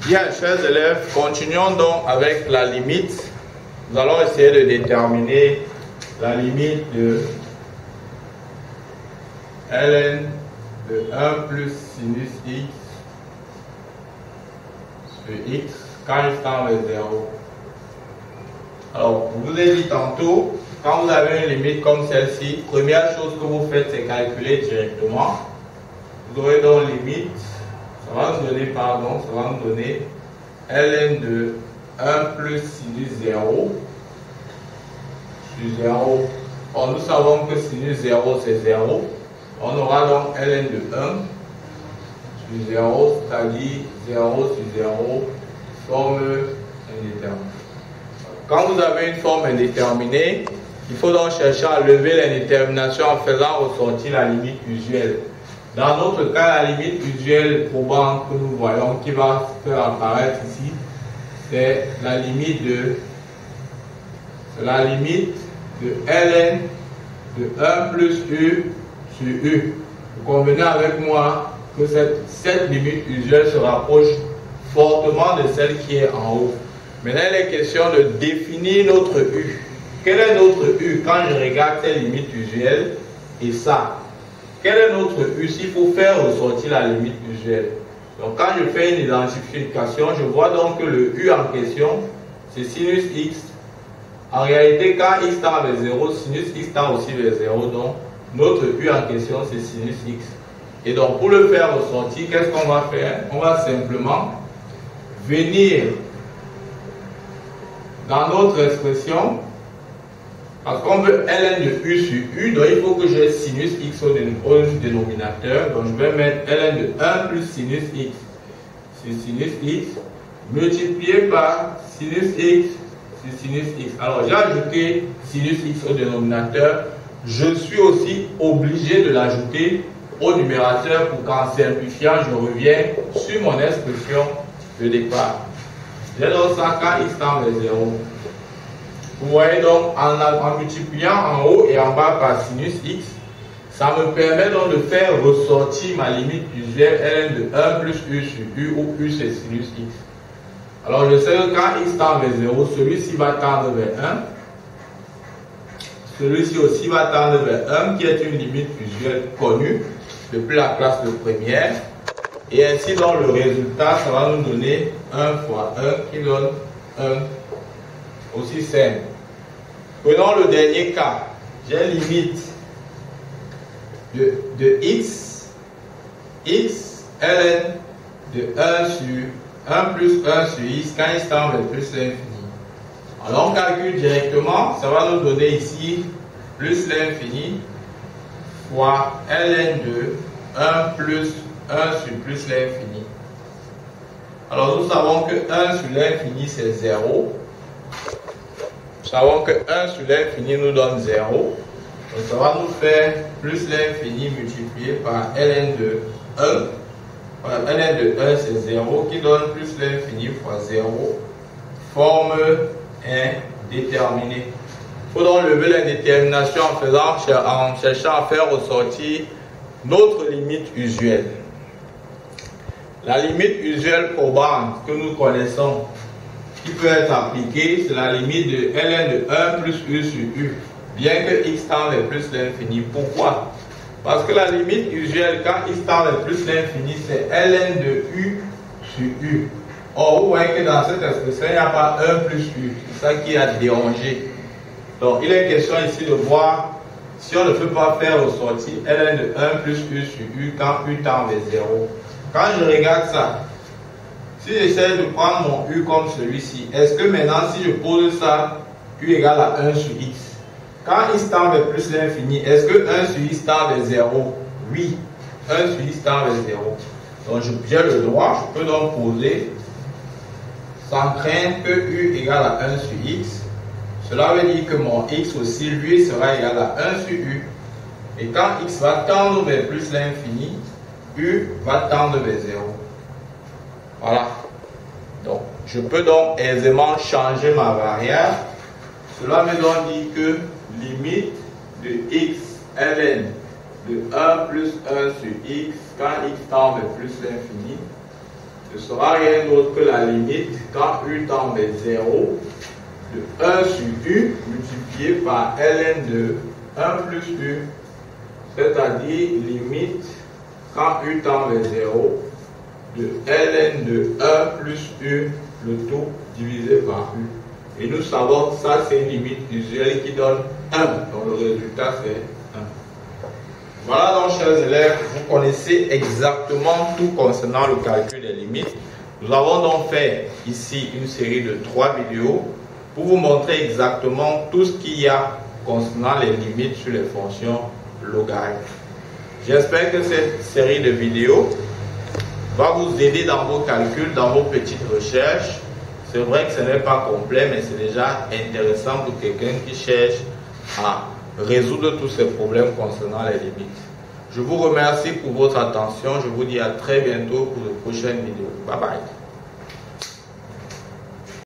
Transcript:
Bien, chers élèves, continuons donc avec la limite. Nous allons essayer de déterminer la limite de ln de 1 plus sinus x sur x quand il tend vers 0. Alors, je vous ai dit tantôt, quand vous avez une limite comme celle-ci, première chose que vous faites, c'est calculer directement. Vous aurez donc limite, ça va nous donner, ln de 1 plus sinus 0 sur 0. Or, nous savons que sinus 0 c'est 0. On aura donc ln de 1 sur 0, c'est-à-dire 0 sur 0, forme indéterminée. Quand vous avez une forme indéterminée, il faut donc chercher à lever l'indétermination en faisant ressortir la limite usuelle. Dans notre cas, la limite usuelle probante que nous voyons, qui va faire apparaître ici, c'est la limite de ln de 1 plus u sur u. Vous convenez avec moi que cette limite usuelle se rapproche fortement de celle qui est en haut. Maintenant, il est question de définir notre u. Quel est notre u quand je regarde cette limite usuelle et ça? Quel est notre u s'il faut faire ressortir la limite usuelle? Donc, quand je fais une identification, je vois donc que le u en question, c'est sinus x. En réalité, quand x tend vers 0, sinus x tend aussi vers 0. Donc, notre u en question, c'est sinus x. Et donc, pour le faire ressortir, qu'est-ce qu'on va faire? On va simplement venir dans notre expression, parce qu'on veut ln de u sur u, donc il faut que j'ai sinus x au dénominateur. Donc je vais mettre ln de 1 plus sinus x sur sinus x multiplié par sinus x sur sinus x. Alors j'ai ajouté sinus x au dénominateur. Je suis aussi obligé de l'ajouter au numérateur pour qu'en simplifiant, je reviens sur mon expression de départ. J'ai donc ça quand x tend vers 0. Vous voyez donc en multipliant en haut et en bas par sinus x, ça me permet donc de faire ressortir ma limite usuelle ln de 1 plus u sur u, où u c'est sinus x. Alors je sais que quand x tend vers 0, celui-ci va tendre vers 1. Celui-ci aussi va tendre vers 1, qui est une limite usuelle connue depuis la classe de première. Et ainsi, donc, le résultat, ça va nous donner 1 fois 1 qui donne 1 aussi simple. Prenons le dernier cas. J'ai limite de x ln de 1 sur 1 plus 1 sur x quand il tend vers plus l'infini. Alors, on calcule directement, ça va nous donner ici plus l'infini fois ln de 1 plus 1 sur plus l'infini. Alors nous savons que 1 sur l'infini c'est 0. Nous savons que 1 sur l'infini nous donne 0. Donc ça va nous faire plus l'infini multiplié par ln de 1. Voilà, ln de 1 c'est 0 qui donne plus l'infini fois 0. Forme indéterminée. Il faut donc lever l'indétermination en cherchant à faire ressortir notre limite usuelle. La limite usuelle probante que nous connaissons, qui peut être appliquée, c'est la limite de ln de 1 plus u sur u, bien que x tend vers plus l'infini. Pourquoi? Parce que la limite usuelle, quand x tend vers plus l'infini, c'est ln de u sur u. Or, vous voyez que dans cette expression, il n'y a pas 1 plus u. C'est ça qui a dérangé. Donc, il est question ici de voir si on ne peut pas faire ressortir ln de 1 plus u sur u quand u tend vers 0. Quand je regarde ça, si j'essaie de prendre mon u comme celui-ci, est-ce que maintenant si je pose ça, u égale à 1 sur x, quand x tend vers plus l'infini, est-ce que 1 sur x tend vers 0? Oui, 1 sur x tend vers 0. Donc j'ai le droit, je peux donc poser sans craindre que u égale à 1 sur x. Cela veut dire que mon x aussi, lui, sera égal à 1 sur u. Et quand x va tendre vers plus l'infini, u va tendre vers 0. Voilà. Donc, je peux donc aisément changer ma variable. Cela me donne dire que limite de x ln de 1 plus 1 sur x, quand x tend vers plus l'infini, ne sera rien d'autre que la limite quand u tend vers 0 de 1 sur u multiplié par ln de 1 plus u, c'est-à-dire limite quand u tend vers 0 de ln de 1 plus u, le tout divisé par u. Et nous savons que ça c'est une limite usuelle qui donne 1, donc le résultat c'est 1. Voilà donc chers élèves, vous connaissez exactement tout concernant le calcul des limites. Nous avons donc fait ici une série de 3 vidéos pour vous montrer exactement tout ce qu'il y a concernant les limites sur les fonctions logarithmiques. J'espère que cette série de vidéos va vous aider dans vos calculs, dans vos petites recherches. C'est vrai que ce n'est pas complet, mais c'est déjà intéressant pour quelqu'un qui cherche à résoudre tous ces problèmes concernant les limites. Je vous remercie pour votre attention. Je vous dis à très bientôt pour de prochaines vidéos. Bye bye.